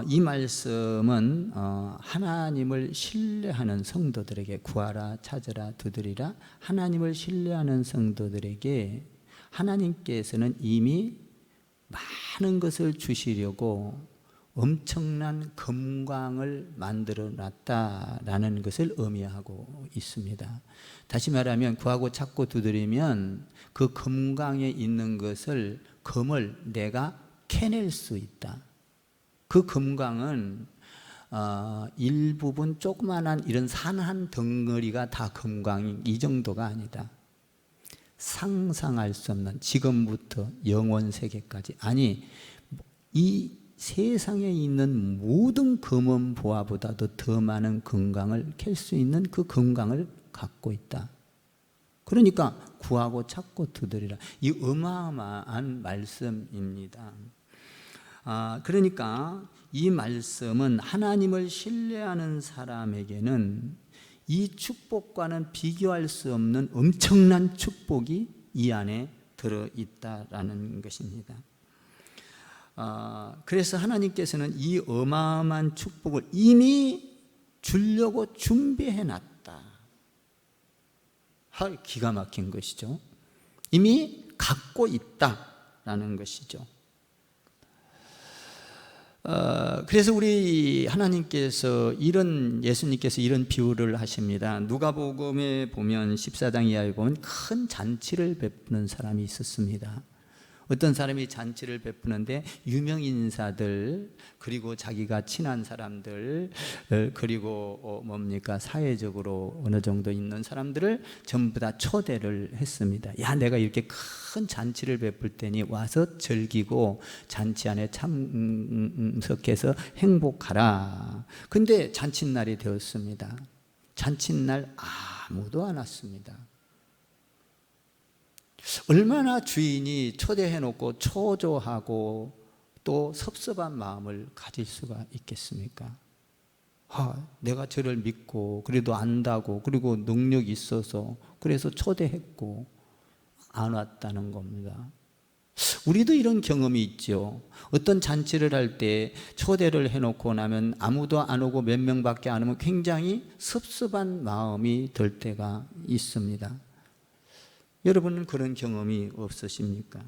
이 말씀은 하나님을 신뢰하는 성도들에게, 구하라 찾으라 두드리라, 하나님을 신뢰하는 성도들에게 하나님께서는 이미 많은 것을 주시려고 엄청난 금광을 만들어 놨다라는 것을 의미하고 있습니다. 다시 말하면 구하고 찾고 두드리면 그 금광에 있는 것을, 금을 내가 캐낼 수 있다. 그 금광은 일부분 조그만한 이런 산 한 덩어리가 다 금광이 이 정도가 아니다. 상상할 수 없는, 지금부터 영원 세계까지, 아니 이 세상에 있는 모든 금은 보화보다도 더 많은 금광을 캘 수 있는 그 금광을 갖고 있다. 그러니까 구하고 찾고 두드리라. 이 어마어마한 말씀입니다. 그러니까 이 말씀은 하나님을 신뢰하는 사람에게는 이 축복과는 비교할 수 없는 엄청난 축복이 이 안에 들어있다라는 것입니다. 그래서 하나님께서는 이 어마어마한 축복을 이미 주려고 준비해놨다. 기가 막힌 것이죠. 이미 갖고 있다라는 것이죠. 그래서 우리 하나님께서 예수님께서 이런 비유를 하십니다. 누가복음에 보면 14장 이하에 보면 큰 잔치를 베푸는 사람이 있었습니다. 어떤 사람이 잔치를 베푸는데 유명 인사들, 그리고 자기가 친한 사람들, 그리고 사회적으로 어느 정도 있는 사람들을 전부 다 초대를 했습니다. 야, 내가 이렇게 큰 잔치를 베풀 테니 와서 즐기고 잔치 안에 참석해서 행복하라. 근데 잔칫날이 되었습니다. 잔칫날 아무도 안 왔습니다. 얼마나 주인이 초대해놓고 초조하고 또 섭섭한 마음을 가질 수가 있겠습니까? 내가 저를 믿고 그래도 안다고, 그리고 능력이 있어서 그래서 초대했고 안 왔다는 겁니다. 우리도 이런 경험이 있죠. 어떤 잔치를 할 때 초대를 해놓고 나면 아무도 안 오고 몇 명밖에 안 오면 굉장히 섭섭한 마음이 들 때가 있습니다. 여러분은 그런 경험이 없으십니까?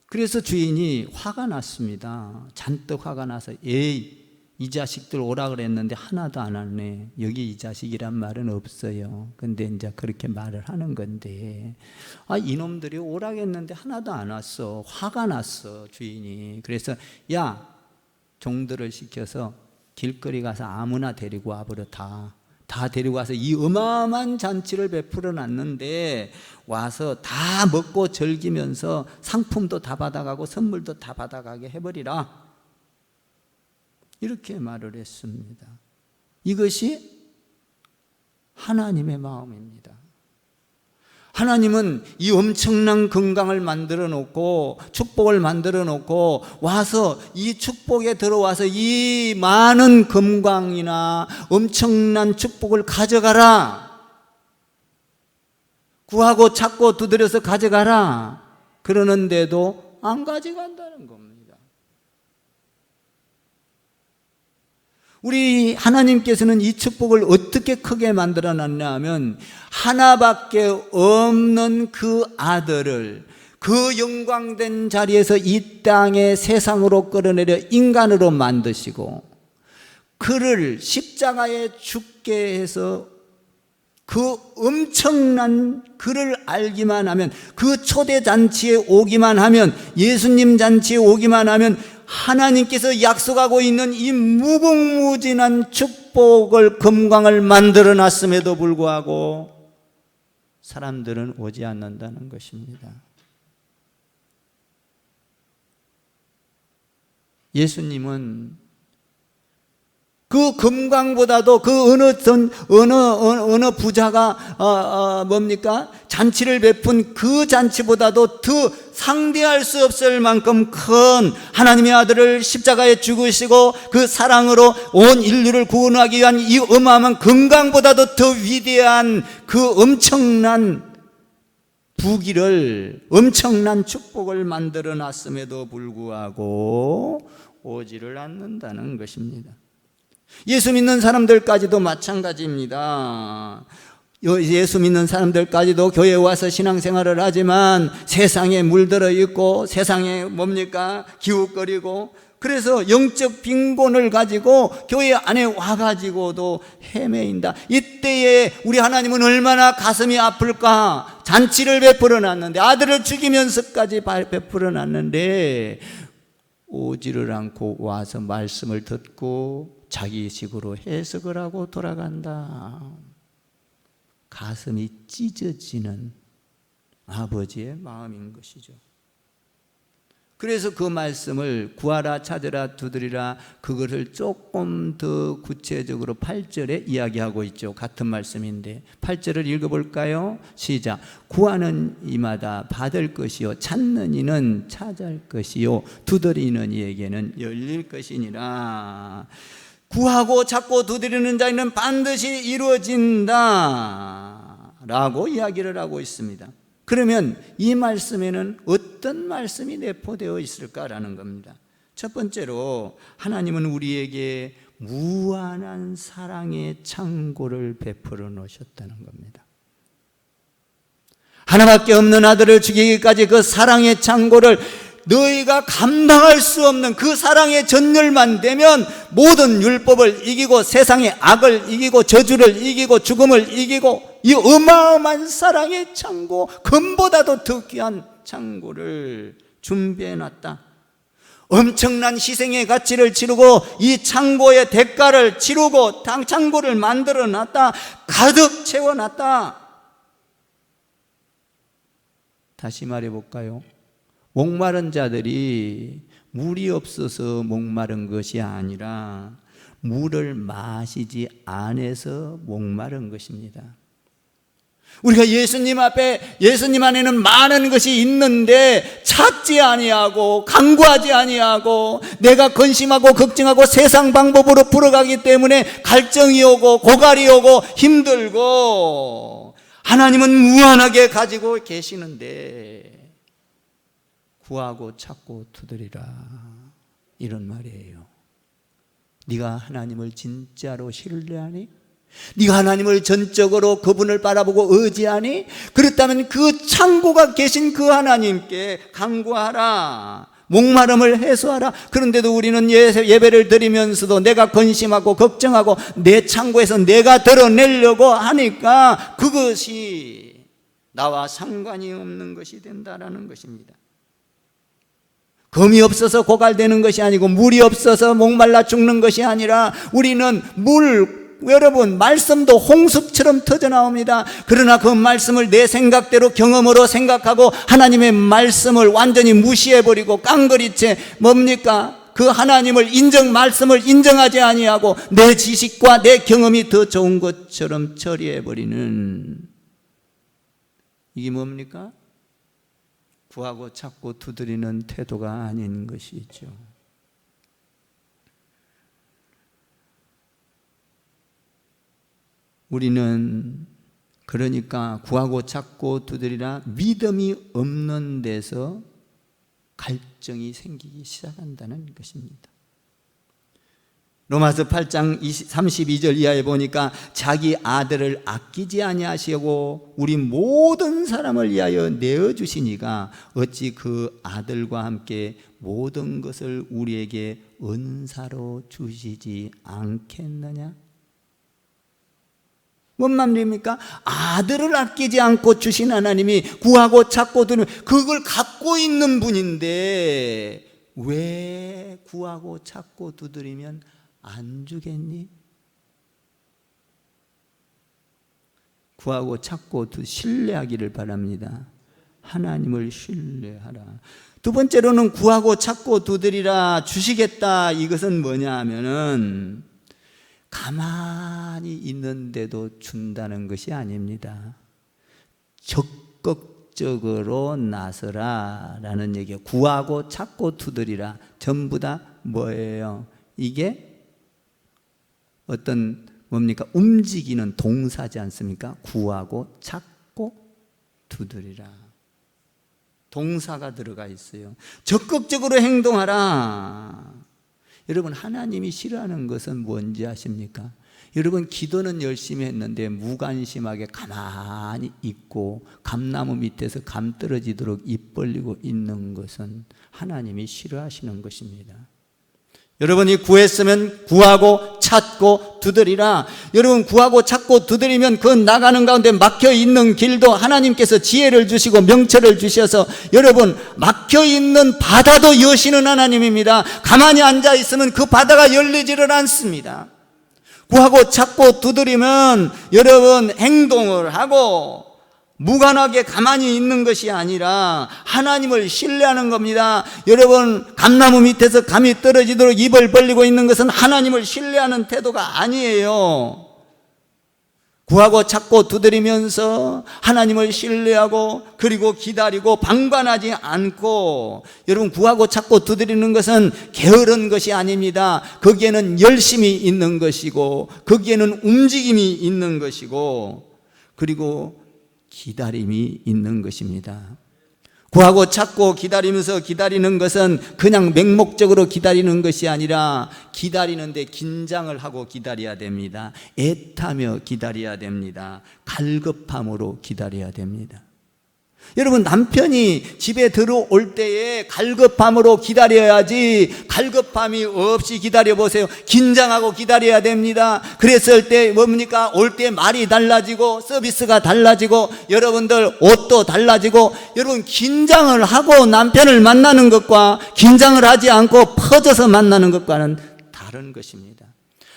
그래서 주인이 화가 났습니다. 잔뜩 화가 나서 이 자식들 오라 그랬는데 하나도 안 왔네. 여기 이 자식이란 말은 없어요. 근데 이제 그렇게 말을 하는 건데, 이놈들이 오라겠는데 하나도 안 왔어. 화가 났어, 주인이. 그래서 야, 종들을 시켜서 길거리 가서 아무나 데리고 와버려. 다 데리고 와서 이 어마어마한 잔치를 베풀어 놨는데 와서 다 먹고 즐기면서 상품도 다 받아가고 선물도 다 받아가게 해버리라. 이렇게 말을 했습니다. 이것이 하나님의 마음입니다. 하나님은 이 엄청난 건강을 만들어 놓고 축복을 만들어 놓고 와서 이 축복에 들어와서 이 많은 금광이나 엄청난 축복을 가져가라. 구하고 찾고 두드려서 가져가라. 그러는데도 안 가져간다는 겁니다. 우리 하나님께서는 이 축복을 어떻게 크게 만들어 놨냐 하면 하나밖에 없는 그 아들을 그 영광된 자리에서 이 땅의 세상으로 끌어내려 인간으로 만드시고 그를 십자가에 죽게 해서 그 엄청난 그를 알기만 하면, 그 초대 잔치에 오기만 하면, 예수님 잔치에 오기만 하면 하나님께서 약속하고 있는 이 무궁무진한 축복을, 금광을 만들어 놨음에도 불구하고 사람들은 오지 않는다는 것입니다. 예수님은 그 금광보다도 그 어느 부자가 잔치를 베푼 그 잔치보다도 더 상대할 수 없을 만큼 큰 하나님의 아들을 십자가에 죽으시고 그 사랑으로 온 인류를 구원하기 위한 이 어마어마한 금광보다도 더 위대한 그 엄청난 부귀를 엄청난 축복을 만들어 놨음에도 불구하고 오지를 않는다는 것입니다. 예수 믿는 사람들까지도 마찬가지입니다. 예수 믿는 사람들까지도 교회에 와서 신앙생활을 하지만 세상에 물들어 있고 세상에 기웃거리고 그래서 영적 빈곤을 가지고 교회 안에 와가지고도 헤매인다. 이때에 우리 하나님은 얼마나 가슴이 아플까. 잔치를 베풀어 놨는데, 아들을 죽이면서까지 베풀어 놨는데 오지를 않고 와서 말씀을 듣고 자기식으로 해석을 하고 돌아간다. 가슴이 찢어지는 아버지의 마음인 것이죠. 그래서 그 말씀을 구하라 찾으라 두드리라, 그것을 조금 더 구체적으로 8절에 이야기하고 있죠. 같은 말씀인데 8절을 읽어볼까요? 시작. 구하는 이마다 받을 것이요 찾는 이는 찾을 것이요 두드리는 이에게는 열릴 것이니라. 구하고 찾고 두드리는 자에는 반드시 이루어진다 라고 이야기를 하고 있습니다. 그러면 이 말씀에는 어떤 말씀이 내포되어 있을까라는 겁니다. 첫 번째로 하나님은 우리에게 무한한 사랑의 창고를 베풀어 놓으셨다는 겁니다. 하나밖에 없는 아들을 죽이기까지 그 사랑의 창고를 너희가 감당할 수 없는 그 사랑의 전열만 되면 모든 율법을 이기고 세상의 악을 이기고 저주를 이기고 죽음을 이기고 이 어마어마한 사랑의 창고, 금보다도 더 귀한 창고를 준비해놨다. 엄청난 희생의 가치를 치르고 이 창고의 대가를 치르고 창고를 만들어놨다. 가득 채워놨다. 다시 말해볼까요? 목마른 자들이 물이 없어서 목마른 것이 아니라 물을 마시지 않아서 목마른 것입니다. 우리가 예수님 앞에, 예수님 안에는 많은 것이 있는데 찾지 아니하고 간구하지 아니하고 내가 근심하고 걱정하고 세상 방법으로 풀어가기 때문에 갈증이 오고 고갈이 오고 힘들고, 하나님은 무한하게 가지고 계시는데 구하고 찾고 두드리라, 이런 말이에요. 네가 하나님을 진짜로 신뢰하니? 네가 하나님을 전적으로 그분을 바라보고 의지하니? 그렇다면 그 창고가 계신 그 하나님께 간구하라. 목마름을 해소하라. 그런데도 우리는 예배를 드리면서도 내가 근심하고 걱정하고 내 창고에서 내가 드러내려고 하니까 그것이 나와 상관이 없는 것이 된다라는 것입니다. 금이 없어서 고갈되는 것이 아니고 물이 없어서 목말라 죽는 것이 아니라 우리는 여러분, 말씀도 홍수처럼 터져나옵니다. 그러나 그 말씀을 내 생각대로 경험으로 생각하고 하나님의 말씀을 완전히 무시해버리고 깡그리채 그 하나님을 말씀을 인정하지 아니하고 내 지식과 내 경험이 더 좋은 것처럼 처리해버리는, 이게 뭡니까? 구하고 찾고 두드리는 태도가 아닌 것이죠. 우리는 그러니까 구하고 찾고 두드리라, 믿음이 없는 데서 갈증이 생기기 시작한다는 것입니다. 로마서 8장 32절 이하에 보니까 자기 아들을 아끼지 아니하시고 우리 모든 사람을 위하여 내어주시니가 어찌 그 아들과 함께 모든 것을 우리에게 은사로 주시지 않겠느냐? 뭔 말입니까? 아들을 아끼지 않고 주신 하나님이 구하고 찾고 두는 그걸 갖고 있는 분인데 왜 구하고 찾고 두드리면 안 주겠니? 구하고 찾고 신뢰하기를 바랍니다. 하나님을 신뢰하라. 두 번째로는 구하고 찾고 두드리라 주시겠다. 이것은 뭐냐 하면은 가만히 있는데도 준다는 것이 아닙니다. 적극적으로 나서라 라는 얘기예요. 구하고 찾고 두드리라, 전부 다 뭐예요? 이게 어떤 움직이는 동사지 않습니까? 구하고 찾고 두드리라. 동사가 들어가 있어요. 적극적으로 행동하라. 여러분, 하나님이 싫어하는 것은 뭔지 아십니까? 여러분, 기도는 열심히 했는데 무관심하게 가만히 있고 감나무 밑에서 감 떨어지도록 입 벌리고 있는 것은 하나님이 싫어하시는 것입니다. 여러분이 구했으면 구하고 찾고 두드리라. 여러분, 구하고 찾고 두드리면 그 나가는 가운데 막혀있는 길도 하나님께서 지혜를 주시고 명철을 주셔서 여러분, 막혀있는 바다도 여시는 하나님입니다. 가만히 앉아있으면 그 바다가 열리지를 않습니다. 구하고 찾고 두드리면 여러분, 행동을 하고 무관하게 가만히 있는 것이 아니라 하나님을 신뢰하는 겁니다. 여러분, 감나무 밑에서 감이 떨어지도록 입을 벌리고 있는 것은 하나님을 신뢰하는 태도가 아니에요. 구하고 찾고 두드리면서 하나님을 신뢰하고 그리고 기다리고 방관하지 않고, 여러분, 구하고 찾고 두드리는 것은 게으른 것이 아닙니다. 거기에는 열심이 있는 것이고 거기에는 움직임이 있는 것이고 그리고 기다림이 있는 것입니다. 구하고 찾고 기다리면서 기다리는 것은 그냥 맹목적으로 기다리는 것이 아니라 기다리는데 긴장을 하고 기다려야 됩니다. 애타며 기다려야 됩니다. 갈급함으로 기다려야 됩니다. 여러분, 남편이 집에 들어올 때에 갈급함으로 기다려야지 갈급함이 없이 기다려보세요. 긴장하고 기다려야 됩니다. 그랬을 때 뭡니까? 올 때 말이 달라지고 서비스가 달라지고 여러분들 옷도 달라지고, 여러분, 긴장을 하고 남편을 만나는 것과 긴장을 하지 않고 퍼져서 만나는 것과는 다른 것입니다.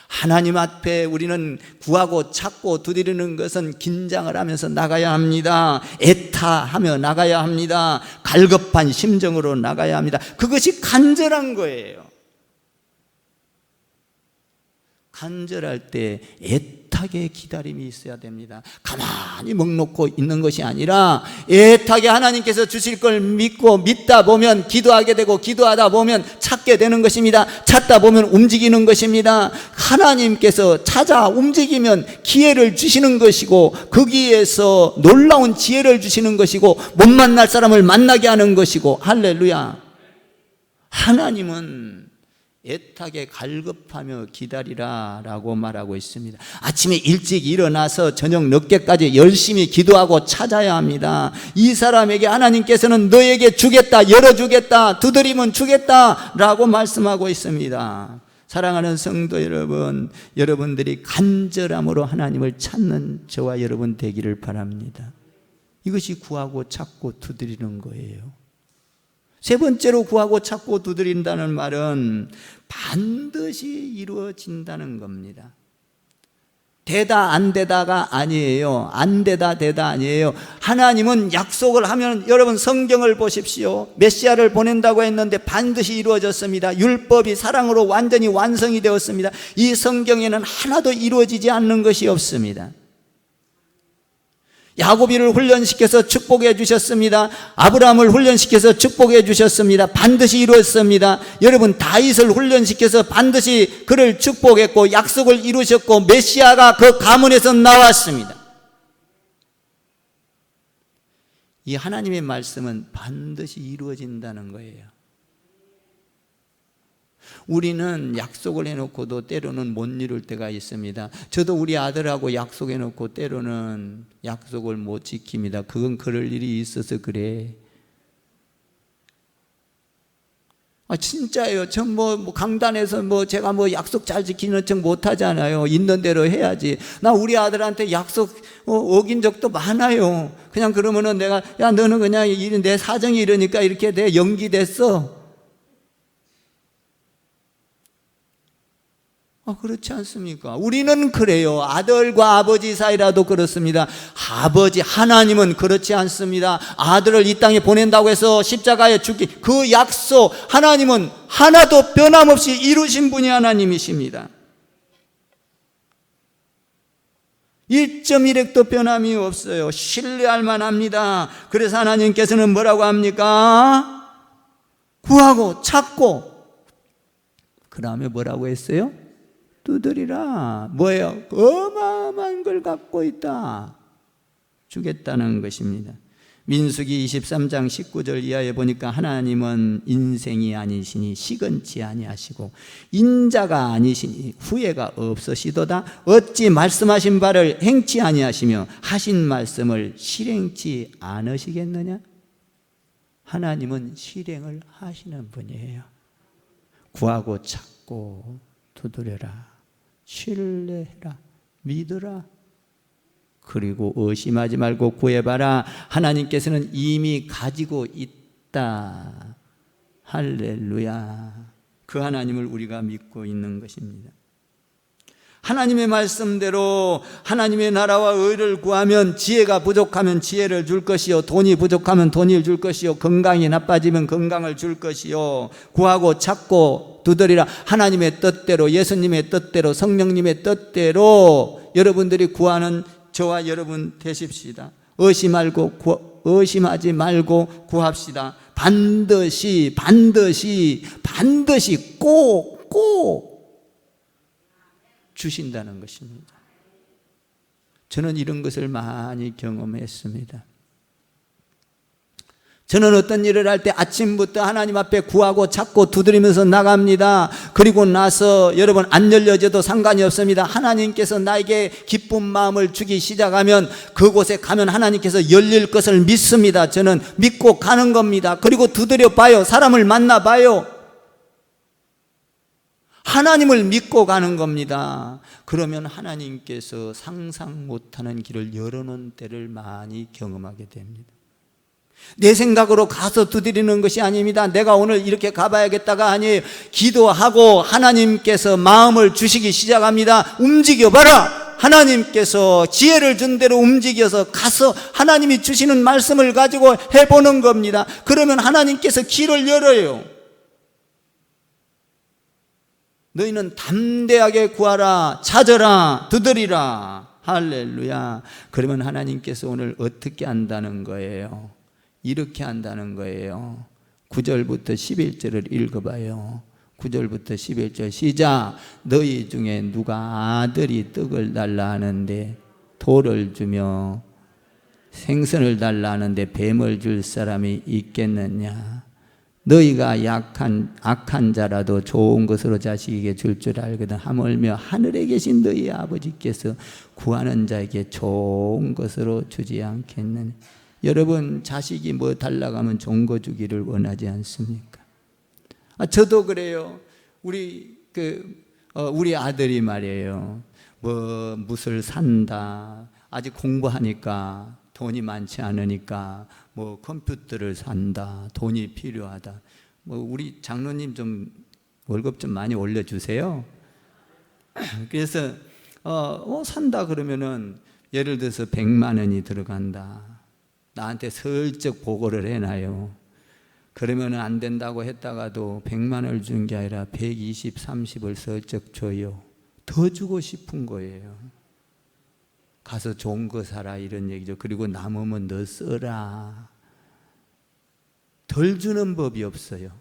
하나님 앞에 우리는 구하고 찾고 두드리는 것은 긴장을 하면서 나가야 합니다. 애타하며 나가야 합니다. 갈급한 심정으로 나가야 합니다. 그것이 간절한 거예요. 간절할 때 애타게 기다림이 있어야 됩니다. 가만히 넋 놓고 있는 것이 아니라 애타게 하나님께서 주실 걸 믿고 믿다 보면 기도하게 되고 기도하다 보면 찾게 되는 것입니다. 찾다 보면 움직이는 것입니다. 하나님께서 찾아 움직이면 기회를 주시는 것이고 거기에서 놀라운 지혜를 주시는 것이고 못 만날 사람을 만나게 하는 것이고, 할렐루야. 하나님은 애타게 갈급하며 기다리라 라고 말하고 있습니다. 아침에 일찍 일어나서 저녁 늦게까지 열심히 기도하고 찾아야 합니다. 이 사람에게 하나님께서는 너에게 주겠다, 열어주겠다, 두드리면 주겠다 라고 말씀하고 있습니다. 사랑하는 성도 여러분, 여러분들이 간절함으로 하나님을 찾는 저와 여러분 되기를 바랍니다. 이것이 구하고 찾고 두드리는 거예요. 세 번째로 구하고 찾고 두드린다는 말은 반드시 이루어진다는 겁니다. 되다 안 되다가 아니에요. 안 되다 되다 아니에요. 하나님은 약속을 하면, 여러분 성경을 보십시오. 메시아를 보낸다고 했는데 반드시 이루어졌습니다. 율법이 사랑으로 완전히 완성이 되었습니다. 이 성경에는 하나도 이루어지지 않는 것이 없습니다. 야고비를 훈련시켜서 축복해 주셨습니다. 아브라함을 훈련시켜서 축복해 주셨습니다. 반드시 이루었습니다. 여러분, 다윗을 훈련시켜서 반드시 그를 축복했고 약속을 이루셨고 메시아가 그 가문에서 나왔습니다. 이 하나님의 말씀은 반드시 이루어진다는 거예요. 우리는 약속을 해놓고도 때로는 못 이룰 때가 있습니다. 저도 우리 아들하고 약속해놓고 때로는 약속을 못 지킵니다. 그건 그럴 일이 있어서 그래. 진짜예요. 전 강단에서 제가 약속 잘 지키는 척 못하잖아요. 있는 대로 해야지. 나 우리 아들한테 약속 어긴 적도 많아요. 그냥 그러면은 내가, 야, 너는 그냥 내 사정이 이러니까 이렇게 돼. 연기됐어. 그렇지 않습니까? 우리는 그래요. 아들과 아버지 사이라도 그렇습니다. 아버지 하나님은 그렇지 않습니다. 아들을 이 땅에 보낸다고 해서 십자가에 죽기, 그 약속 하나님은 하나도 변함없이 이루신 분이 하나님이십니다. 1.1핵도 변함이 없어요. 신뢰할 만합니다. 그래서 하나님께서는 뭐라고 합니까? 구하고 찾고, 그 다음에 뭐라고 했어요? 두드리라. 뭐예요? 어마어마한 걸 갖고 있다. 주겠다는 것입니다. 민수기 23장 19절 이하에 보니까 하나님은 인생이 아니시니 시건치 아니하시고 인자가 아니시니 후회가 없으시도다. 어찌 말씀하신 바를 행치 아니하시며 하신 말씀을 실행치 않으시겠느냐? 하나님은 실행을 하시는 분이에요. 구하고 찾고 두드려라, 신뢰해라, 믿으라, 그리고 의심하지 말고 구해봐라. 하나님께서는 이미 가지고 있다. 할렐루야. 그 하나님을 우리가 믿고 있는 것입니다. 하나님의 말씀대로 하나님의 나라와 의를 구하면 지혜가 부족하면 지혜를 줄 것이요, 돈이 부족하면 돈을 줄 것이요, 건강이 나빠지면 건강을 줄 것이요, 구하고 찾고 두드리라. 하나님의 뜻대로, 예수님의 뜻대로, 성령님의 뜻대로 여러분들이 구하는 저와 여러분 되십시다. 의심하지 말고 구합시다. 반드시 꼭 주신다는 것입니다. 저는 이런 것을 많이 경험했습니다. 저는 어떤 일을 할 때 아침부터 하나님 앞에 구하고 찾고 두드리면서 나갑니다. 그리고 나서 여러분 안 열려져도 상관이 없습니다. 하나님께서 나에게 기쁜 마음을 주기 시작하면 그곳에 가면 하나님께서 열릴 것을 믿습니다. 저는 믿고 가는 겁니다. 그리고 두드려 봐요. 사람을 만나 봐요. 하나님을 믿고 가는 겁니다. 그러면 하나님께서 상상 못하는 길을 열어놓은 때를 많이 경험하게 됩니다. 내 생각으로 가서 두드리는 것이 아닙니다. 내가 오늘 이렇게 가봐야겠다가 아니에요. 기도하고 하나님께서 마음을 주시기 시작합니다. 움직여봐라. 하나님께서 지혜를 준 대로 움직여서 가서 하나님이 주시는 말씀을 가지고 해보는 겁니다. 그러면 하나님께서 길을 열어요. 너희는 담대하게 구하라, 찾아라, 두드리라. 할렐루야. 그러면 하나님께서 오늘 어떻게 한다는 거예요? 이렇게 한다는 거예요. 9절부터 11절을 읽어봐요. 9절부터 11절 시작. 너희 중에 누가 아들이 떡을 달라 하는데 돌을 주며 생선을 달라 하는데 뱀을 줄 사람이 있겠느냐? 너희가 악한 자라도 좋은 것으로 자식에게 줄 줄 알거든. 하물며 하늘에 계신 너희 아버지께서 구하는 자에게 좋은 것으로 주지 않겠느냐? 여러분, 자식이 뭐 달라고 하면 좋은 거 주기를 원하지 않습니까? 저도 그래요. 우리 아들이 말이에요. 무엇을 산다. 아직 공부하니까 돈이 많지 않으니까 컴퓨터를 산다. 돈이 필요하다. 우리 장로님 좀 월급 좀 많이 올려주세요. 그래서 산다 그러면은 예를 들어서 100만 원이 들어간다. 나한테 슬쩍 보고를 해놔요. 그러면 안 된다고 했다가도 100만 원을 준 게 아니라 120, 30을 슬쩍 줘요. 더 주고 싶은 거예요. 가서 좋은 거 사라 이런 얘기죠. 그리고 남으면 너 써라. 덜 주는 법이 없어요.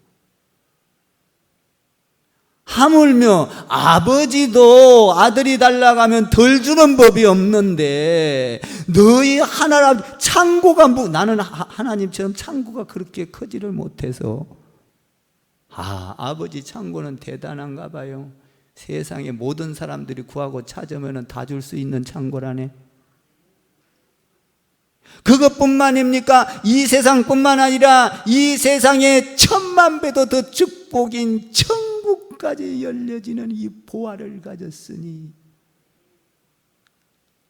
하물며 아버지도 아들이 달라고 하면 덜 주는 법이 없는데 너희 하나라 창고가 나는 하나님처럼 창고가 그렇게 크지를 못해서 아버지 창고는 대단한가 봐요. 세상에 모든 사람들이 구하고 찾으면 다 줄 수 있는 창고라네. 그것뿐만입니까? 이 세상뿐만 아니라 이 세상에 10,000,000배도 더 축복인 천국까지 열려지는 이 보화를 가졌으니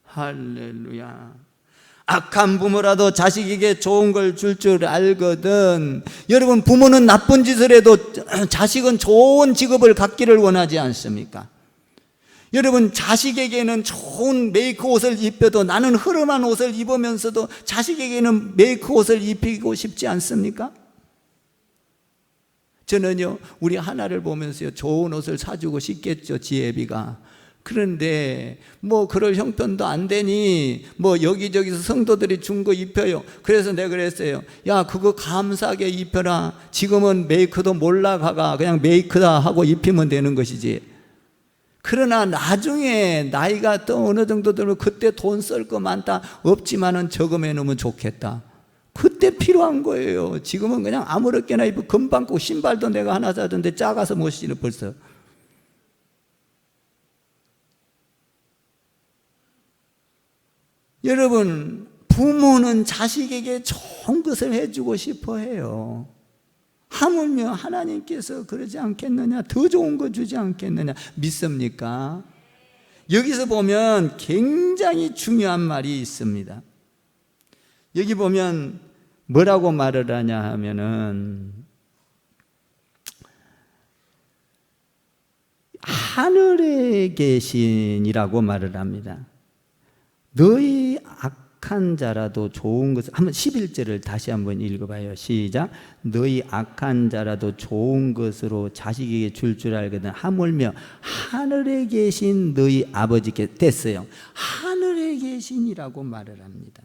할렐루야. 악한 부모라도 자식에게 좋은 걸 줄 알거든. 여러분, 부모는 나쁜 짓을 해도 자식은 좋은 직업을 갖기를 원하지 않습니까? 여러분, 자식에게는 좋은 메이크 옷을 입혀도 나는 흐름한 옷을 입으면서도 자식에게는 메이크 옷을 입히고 싶지 않습니까? 저는요, 우리 하나를 보면서요, 좋은 옷을 사주고 싶겠죠, 지혜비가. 그런데 그럴 형편도 안 되니 여기저기서 성도들이 준 거 입혀요. 그래서 내가 그랬어요. 야, 그거 감사하게 입혀라. 지금은 메이크도 몰라가가 그냥 메이크다 하고 입히면 되는 것이지. 그러나 나중에 나이가 또 어느 정도 들면 그때 돈 쓸 거 많다. 없지만은 저금해 놓으면 좋겠다. 그때 필요한 거예요. 지금은 그냥 아무렇게나 입고 금방 꼭 신발도 내가 하나 사던데 작아서 못 신어 벌써. 여러분, 부모는 자식에게 좋은 것을 해주고 싶어 해요. 하물며 하나님께서 그러지 않겠느냐? 더 좋은 거 주지 않겠느냐? 믿습니까? 여기서 보면 굉장히 중요한 말이 있습니다. 여기 보면 뭐라고 말을 하냐 하면은, 하늘에 계신이라고 말을 합니다. 너희 악한 자라도 좋은 것을, 한번 11절을 다시 한번 읽어봐요. 시작. 너희 악한 자라도 좋은 것으로 자식에게 줄 알거든 하물며 하늘에 계신 너희 아버지께 됐어요. 하늘에 계신이라고 말을 합니다.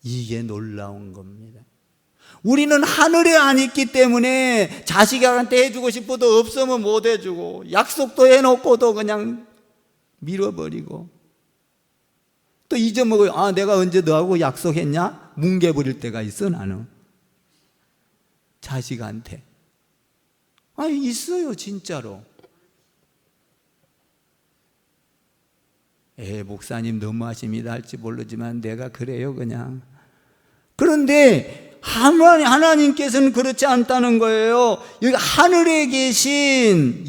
이게 놀라운 겁니다. 우리는 하늘에 안 있기 때문에 자식한테 해주고 싶어도 없으면 못 해주고, 약속도 해놓고도 그냥 밀어버리고, 또 잊어먹어요. 아, 내가 언제 너하고 약속했냐? 뭉개버릴 때가 있어. 나는 자식한테 있어요. 진짜로. 목사님 너무하십니다 할지 모르지만 내가 그래요. 그냥. 그런데 하나님께서는 그렇지 않다는 거예요. 여기 하늘에 계신,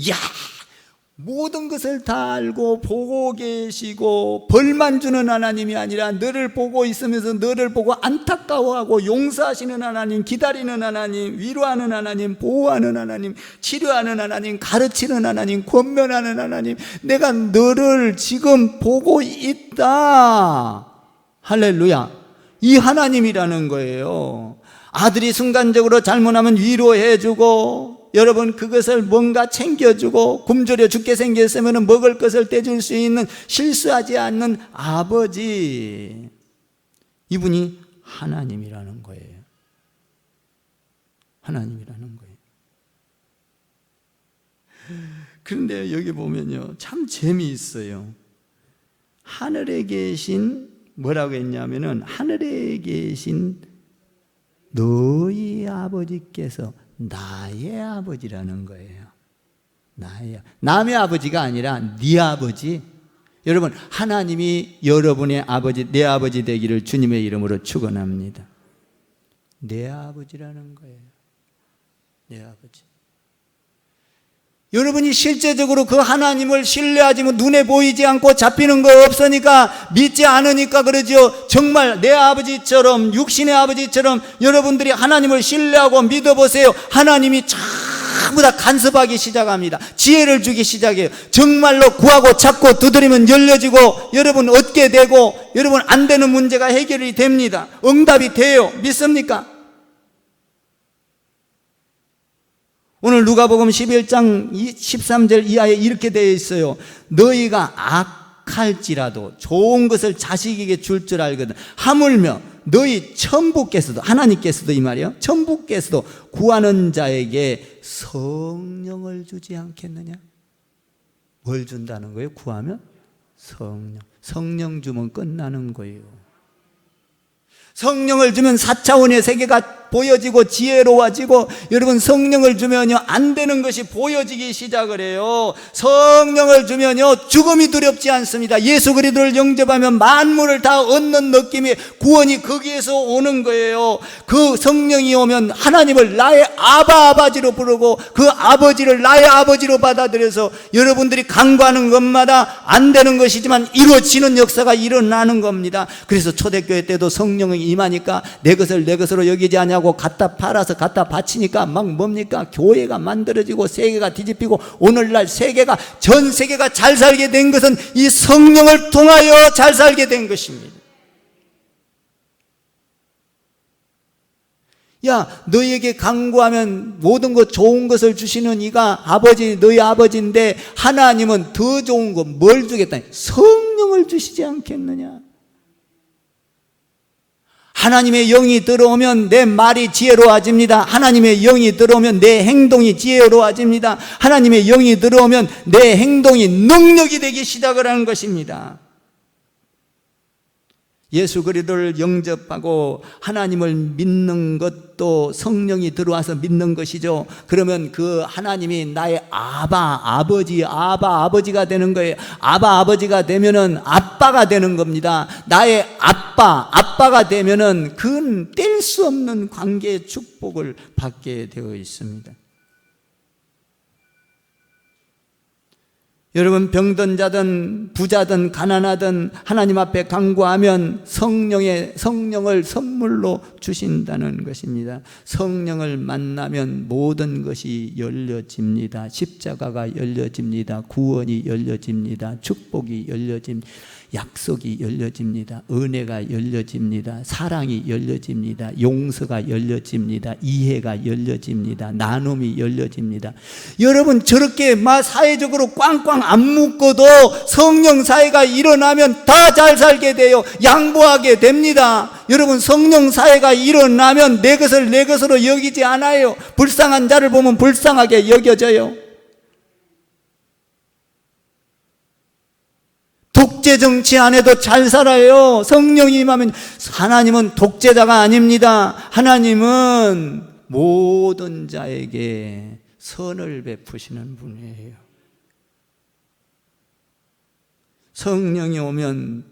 모든 것을 다 알고 보고 계시고 벌만 주는 하나님이 아니라 너를 보고 있으면서 너를 보고 안타까워하고 용서하시는 하나님, 기다리는 하나님, 위로하는 하나님, 보호하는 하나님, 치료하는 하나님, 가르치는 하나님, 권면하는 하나님, 내가 너를 지금 보고 있다. 할렐루야. 이 하나님이라는 거예요. 아들이 순간적으로 잘못하면 위로해주고, 여러분 그것을 뭔가 챙겨주고, 굶주려 죽게 생겼으면 먹을 것을 떼줄 수 있는 실수하지 않는 아버지, 이분이 하나님이라는 거예요. 하나님이라는 거예요. 그런데 여기 보면요, 참 재미있어요. 하늘에 계신, 뭐라고 했냐면은, 하늘에 계신 너희 아버지께서 나의 아버지라는 거예요. 남의 아버지가 아니라 네 아버지. 여러분, 하나님이 여러분의 아버지, 내 아버지 되기를 주님의 이름으로 축원합니다. 내 아버지라는 거예요. 내 아버지. 여러분이 실제적으로 그 하나님을 신뢰하지 못, 눈에 보이지 않고 잡히는 거 없으니까, 믿지 않으니까 그러죠. 정말 내 아버지처럼, 육신의 아버지처럼 여러분들이 하나님을 신뢰하고 믿어보세요. 하나님이 전부 다 간섭하기 시작합니다. 지혜를 주기 시작해요. 정말로 구하고 찾고 두드리면 열려지고, 여러분 얻게 되고, 여러분 안 되는 문제가 해결이 됩니다. 응답이 돼요. 믿습니까? 오늘 누가복음 11장 13절 이하에 이렇게 되어 있어요. 너희가 악할지라도 좋은 것을 자식에게 줄 알거든 하물며 너희 천부께서도, 하나님께서도 이 말이에요, 천부께서도 구하는 자에게 성령을 주지 않겠느냐? 뭘 준다는 거예요? 구하면? 성령 주면 끝나는 거예요. 성령을 주면 4차원의 세계가 보여지고 지혜로워지고, 여러분 성령을 주면요 안 되는 것이 보여지기 시작을 해요. 성령을 주면요 죽음이 두렵지 않습니다. 예수 그리스도를 영접하면 만물을 다 얻는 느낌이, 구원이 거기에서 오는 거예요. 그 성령이 오면 하나님을 나의 아버지로 부르고, 그 아버지를 나의 아버지로 받아들여서 여러분들이 간구하는 것마다 안 되는 것이지만 이루어지는 역사가 일어나는 겁니다. 그래서 초대교회 때도 성령이 임하니까 내 것을 내 것으로 여기지 않냐고 갖다 팔아서 갖다 바치니까 막 뭡니까? 교회가 만들어지고 세계가 뒤집히고, 오늘날 세계가, 전 세계가 잘 살게 된 것은 이 성령을 통하여 잘 살게 된 것입니다. 야, 너희에게 간구하면 모든 것 좋은 것을 주시는 이가 아버지, 너희 아버지인데, 하나님은 더 좋은 거 뭘 주겠다? 성령을 주시지 않겠느냐? 하나님의 영이 들어오면 내 말이 지혜로워집니다. 하나님의 영이 들어오면 내 행동이 지혜로워집니다. 하나님의 영이 들어오면 내 행동이 능력이 되기 시작을 하는 것입니다. 예수 그리스도를 영접하고 하나님을 믿는 것도 성령이 들어와서 믿는 것이죠. 그러면 그 하나님이 나의 아버지가 되는 거예요. 아버지가 되면은 아빠가 되는 겁니다. 나의 아빠가 되면은 그건 뗄 수 없는 관계의 축복을 받게 되어 있습니다. 여러분, 병든 자든 부자든 가난하든 하나님 앞에 간구하면 성령을 선물로 주신다는 것입니다. 성령을 만나면 모든 것이 열려집니다. 십자가가 열려집니다. 구원이 열려집니다. 축복이 열려집니다. 약속이 열려집니다. 은혜가 열려집니다. 사랑이 열려집니다. 용서가 열려집니다. 이해가 열려집니다. 나눔이 열려집니다. 여러분, 저렇게 사회적으로 꽝꽝 안 묶어도 성령 사회가 일어나면 다 잘 살게 돼요. 양보하게 됩니다. 여러분, 성령 사회가 일어나면 내 것을 내 것으로 여기지 않아요. 불쌍한 자를 보면 불쌍하게 여겨져요. 독재 정치 안 해도 잘 살아요. 성령이 임하면. 하나님은 독재자가 아닙니다. 하나님은 모든 자에게 선을 베푸시는 분이에요. 성령이 오면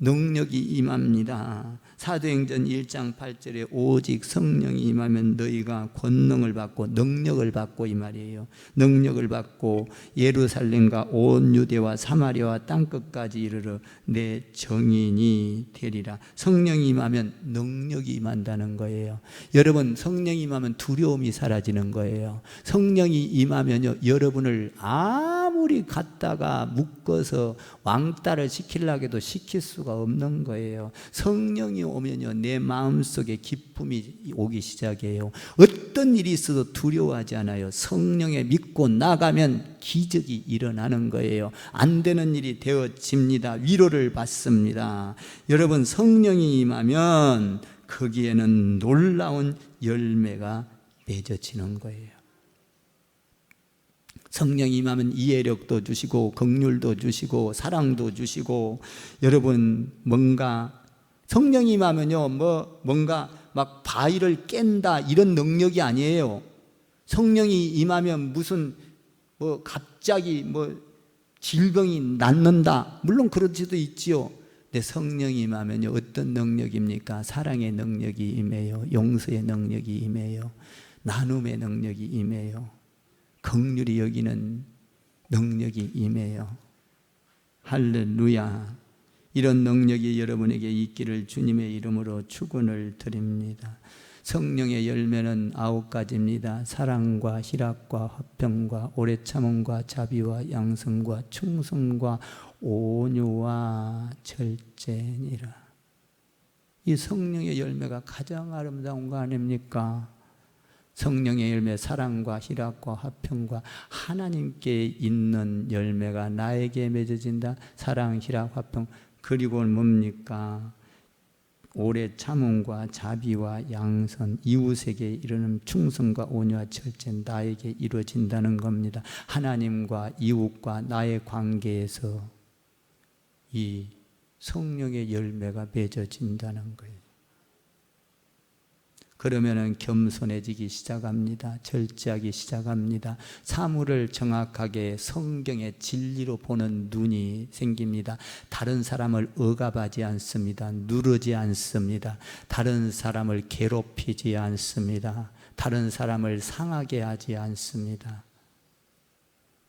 능력이 임합니다. 사도행전 1장 8절에 오직 성령이 임하면 너희가 권능을 받고 능력을 받고 이 말이에요. 능력을 받고 예루살렘과 온 유대와 사마리아와 땅끝까지 이르러 내 정인이 되리라. 성령이 임하면 능력이 임한다는 거예요. 여러분, 성령이 임하면 두려움이 사라지는 거예요. 성령이 임하면요, 여러분을 아무리 갖다가 묶어서 왕따를 시키려고 해도 시킬 수가 없는 거예요. 성령이 오면요, 내 마음속에 기쁨이 오기 시작해요. 어떤 일이 있어도 두려워하지 않아요. 성령에 믿고 나가면 기적이 일어나는 거예요. 안 되는 일이 되어집니다. 위로를 받습니다. 여러분, 성령이 임하면 거기에는 놀라운 열매가 맺어지는 거예요. 성령이 임하면 이해력도 주시고 긍휼도 주시고 사랑도 주시고, 여러분, 뭔가 성령이 임하면요, 뭔가 막 바위를 깬다 이런 능력이 아니에요. 성령이 임하면 무슨 갑자기 질병이 낫는다, 물론 그럴 수도 있지요. 근데 성령이 임하면요, 어떤 능력입니까? 사랑의 능력이 임해요. 용서의 능력이 임해요. 나눔의 능력이 임해요. 긍휼히 여기는 능력이 임해요. 할렐루야. 이런 능력이 여러분에게 있기를 주님의 이름으로 축원을 드립니다. 성령의 열매는 9가지입니다. 사랑과 희락과 화평과 오래 참음과 자비와 양성과 충성과 온유와 절제니라. 이 성령의 열매가 가장 아름다운 거 아닙니까? 성령의 열매, 사랑과 희락과 화평과 하나님께 있는 열매가 나에게 맺어진다. 사랑, 희락, 화평. 그리고 뭡니까? 오래 참음과 자비와 양선, 이웃에게 이르는 충성과 온유와 절제, 나에게 이루어진다는 겁니다. 하나님과 이웃과 나의 관계에서 이 성령의 열매가 맺어진다는 거예요. 그러면은 겸손해지기 시작합니다. 절제하기 시작합니다. 사물을 정확하게 성경의 진리로 보는 눈이 생깁니다. 다른 사람을 억압하지 않습니다. 누르지 않습니다. 다른 사람을 괴롭히지 않습니다. 다른 사람을 상하게 하지 않습니다.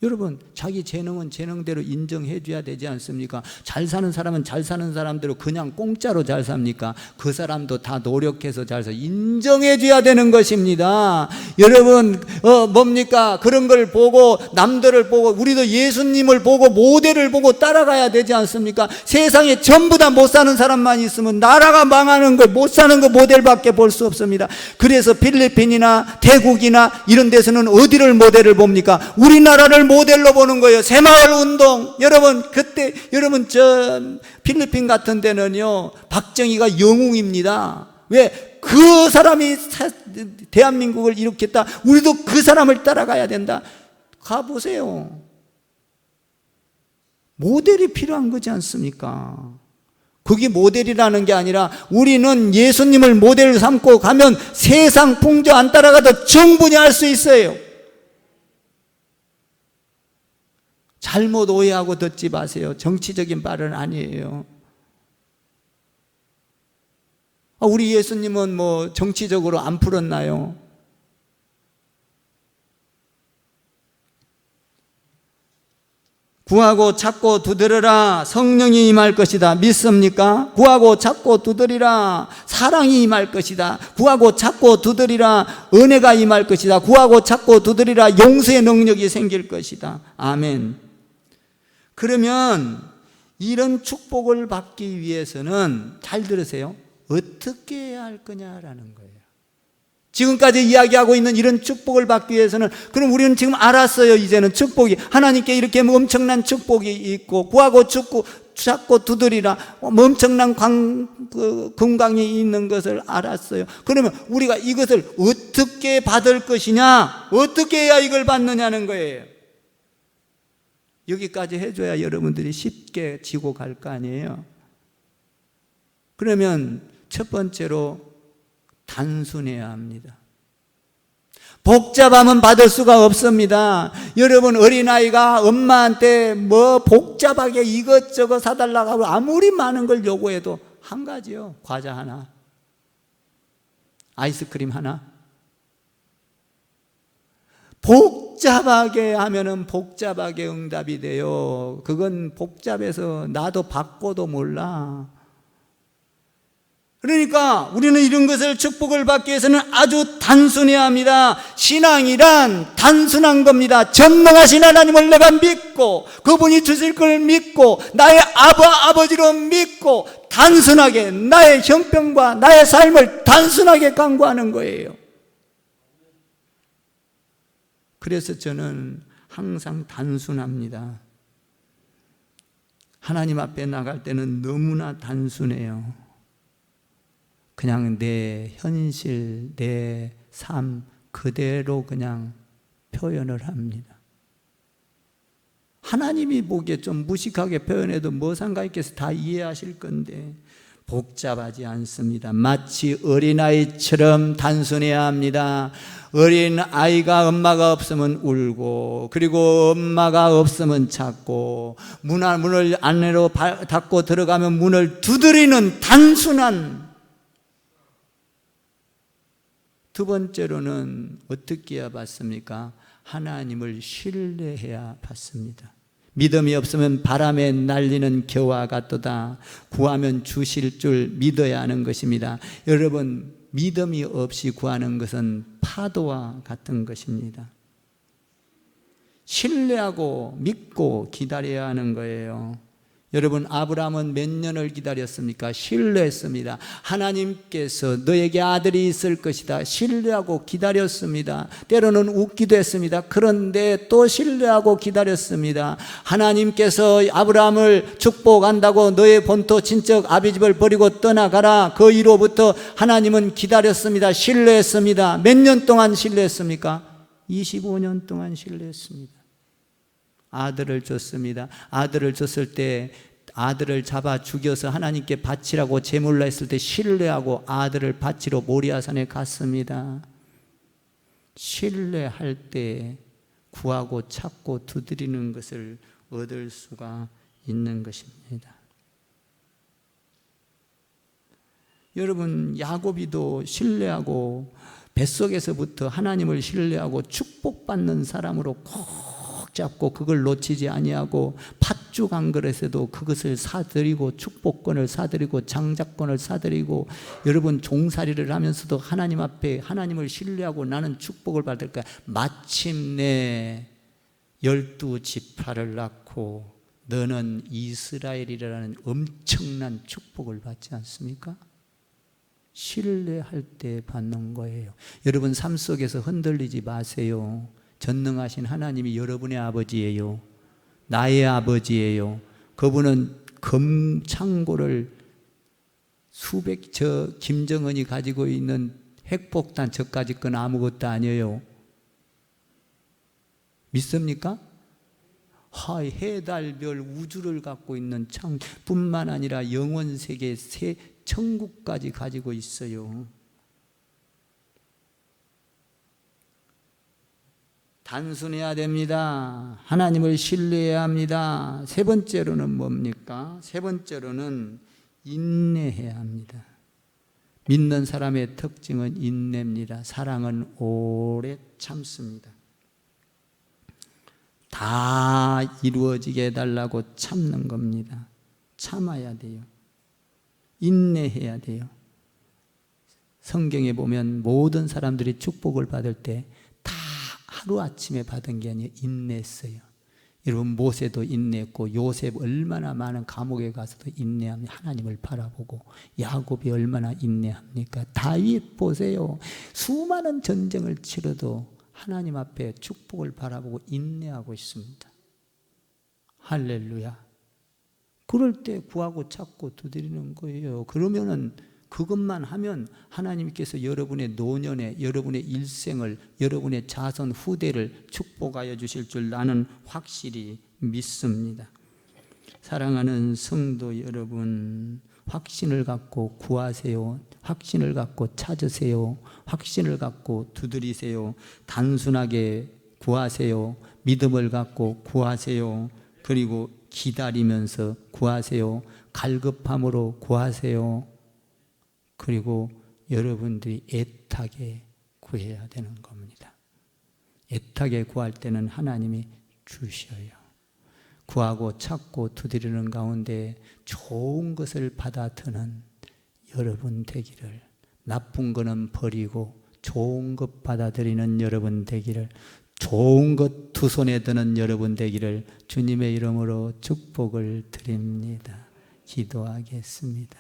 여러분, 자기 재능은 재능대로 인정해 줘야 되지 않습니까? 잘 사는 사람은 잘 사는 사람대로 그냥 공짜로 잘 삽니까? 그 사람도 다 노력해서 잘 사. 인정해 줘야 되는 것입니다. 여러분, 뭡니까? 그런 걸 보고, 남들을 보고, 우리도 예수님을 보고, 모델을 보고 따라가야 되지 않습니까? 세상에 전부 다 못 사는 사람만 있으면 나라가 망하는 거, 못 사는 거 모델밖에 볼 수 없습니다. 그래서 필리핀이나 태국이나 이런 데서는 어디를 모델을 봅니까? 우리나라를 모델로 보는 거예요. 새마을 운동. 여러분, 그때, 저 필리핀 같은 데는요, 박정희가 영웅입니다. 왜? 그 사람이 대한민국을 일으켰다. 우리도 그 사람을 따라가야 된다. 가보세요. 모델이 필요한 거지 않습니까? 그게 모델이라는 게 아니라 우리는 예수님을 모델로 삼고 가면 세상 풍조 안 따라가도 충분히 할 수 있어요. 잘못 오해하고 듣지 마세요. 정치적인 발언 아니에요. 우리 예수님은 뭐 정치적으로 안 풀었나요? 구하고 찾고 두드려라, 성령이 임할 것이다. 믿습니까? 구하고 찾고 두드리라, 사랑이 임할 것이다. 구하고 찾고 두드리라, 은혜가 임할 것이다. 구하고 찾고 두드리라, 용서의 능력이 생길 것이다. 아멘. 그러면 이런 축복을 받기 위해서는 잘 들으세요. 어떻게 해야 할 거냐라는 거예요. 지금까지 이야기하고 있는 이런 축복을 받기 위해서는, 그럼 우리는 지금 알았어요. 이제는 축복이, 하나님께 이렇게 엄청난 축복이 있고, 구하고 찾고 두드리라, 엄청난 건강이 있는 것을 알았어요. 그러면 우리가 이것을 어떻게 받을 것이냐, 어떻게 해야 이걸 받느냐는 거예요. 여기까지 해줘야 여러분들이 쉽게 지고 갈 거 아니에요. 그러면 첫 번째로 단순해야 합니다. 복잡하면 받을 수가 없습니다. 여러분, 어린아이가 엄마한테 뭐 복잡하게 이것저것 사달라고 하고 아무리 많은 걸 요구해도 한 가지요. 과자 하나, 아이스크림 하나. 복잡하게 하면은 복잡하게 응답이 돼요. 그건 복잡해서 나도 바꿔도 몰라. 그러니까 우리는 이런 것을, 축복을 받기 위해서는 아주 단순해야 합니다. 신앙이란 단순한 겁니다. 전능하신 하나님을 내가 믿고, 그분이 주실 걸 믿고, 나의 아버지로 믿고, 단순하게 나의 형편과 나의 삶을 단순하게 강구하는 거예요. 그래서 저는 항상 단순합니다. 하나님 앞에 나갈 때는 너무나 단순해요. 그냥 내 현실, 내 삶 그대로 그냥 표현을 합니다. 하나님이 보기에 좀 무식하게 표현해도 뭐 상관있겠어, 다 이해하실 건데 복잡하지 않습니다. 마치 어린아이처럼 단순해야 합니다. 어린아이가 엄마가 없으면 울고, 그리고 엄마가 없으면 찾고, 문을 안으로 닫고 들어가면 문을 두드리는 단순한. 두 번째로는 어떻게 해야 받습니까? 하나님을 신뢰해야 받습니다. 믿음이 없으면 바람에 날리는 겨와 같도다. 구하면 주실 줄 믿어야 하는 것입니다. 여러분, 믿음이 없이 구하는 것은 파도와 같은 것입니다. 신뢰하고 믿고 기다려야 하는 거예요. 여러분, 아브라함은 몇 년을 기다렸습니까? 신뢰했습니다. 하나님께서 너에게 아들이 있을 것이다. 신뢰하고 기다렸습니다. 때로는 웃기도 했습니다. 그런데 또 신뢰하고 기다렸습니다. 하나님께서 아브라함을 축복한다고 너의 본토 친척 아비집을 버리고 떠나가라. 그 이후로부터 하나님은 기다렸습니다. 신뢰했습니다. 몇 년 동안 신뢰했습니까? 25년 동안 신뢰했습니다. 아들을 줬습니다. 아들을 줬을 때 아들을 잡아 죽여서 하나님께 바치라고 제물로 했을 때 신뢰하고 아들을 바치러 모리아산에 갔습니다. 신뢰할 때 구하고 찾고 두드리는 것을 얻을 수가 있는 것입니다. 여러분, 야곱이도 신뢰하고 뱃속에서부터 하나님을 신뢰하고 축복받는 사람으로 꼭 잡고 그걸 놓치지 아니하고 팥죽 한 그릇에도 그것을 사드리고 축복권을 사드리고 장자권을 사드리고, 여러분, 종살이를 하면서도 하나님 앞에 하나님을 신뢰하고 나는 축복을 받을 거야. 마침내 12지파를 낳고 너는 이스라엘이라는 엄청난 축복을 받지 않습니까? 신뢰할 때 받는 거예요. 여러분, 삶 속에서 흔들리지 마세요. 전능하신 하나님이 여러분의 아버지예요. 나의 아버지예요. 그분은 금창고를 김정은이 가지고 있는 핵폭탄 저까지 건 아무것도 아니에요. 믿습니까? 해, 달, 별, 우주를 갖고 있는 뿐만 아니라 영원 세계 새 천국까지 가지고 있어요. 단순해야 됩니다. 하나님을 신뢰해야 합니다. 세 번째로는 뭡니까? 세 번째로는 인내해야 합니다. 믿는 사람의 특징은 인내입니다. 사랑은 오래 참습니다. 다 이루어지게 해달라고 참는 겁니다. 참아야 돼요. 인내해야 돼요. 성경에 보면 모든 사람들이 축복을 받을 때 다 하루아침에 받은 게 아니라 인내했어요. 여러분, 모세도 인내했고, 요셉 얼마나 많은 감옥에 가서도 인내합니다. 하나님을 바라보고. 야곱이 얼마나 인내합니까? 다윗 보세요. 수많은 전쟁을 치러도 하나님 앞에 축복을 바라보고 인내하고 있습니다. 할렐루야. 그럴 때 구하고 찾고 두드리는 거예요. 그러면은 그것만 하면 하나님께서 여러분의 노년에, 여러분의 일생을, 여러분의 자손 후대를 축복하여 주실 줄 나는 확실히 믿습니다. 사랑하는 성도 여러분, 확신을 갖고 구하세요. 확신을 갖고 찾으세요. 확신을 갖고 두드리세요. 단순하게 구하세요. 믿음을 갖고 구하세요. 그리고 기다리면서 구하세요. 갈급함으로 구하세요. 그리고 여러분들이 애타게 구해야 되는 겁니다. 애타게 구할 때는 하나님이 주셔요. 구하고 찾고 두드리는 가운데 좋은 것을 받아드는 여러분 되기를, 나쁜 거는 버리고 좋은 것 받아들이는 여러분 되기를, 좋은 것 두 손에 드는 여러분 되기를 주님의 이름으로 축복을 드립니다. 기도하겠습니다.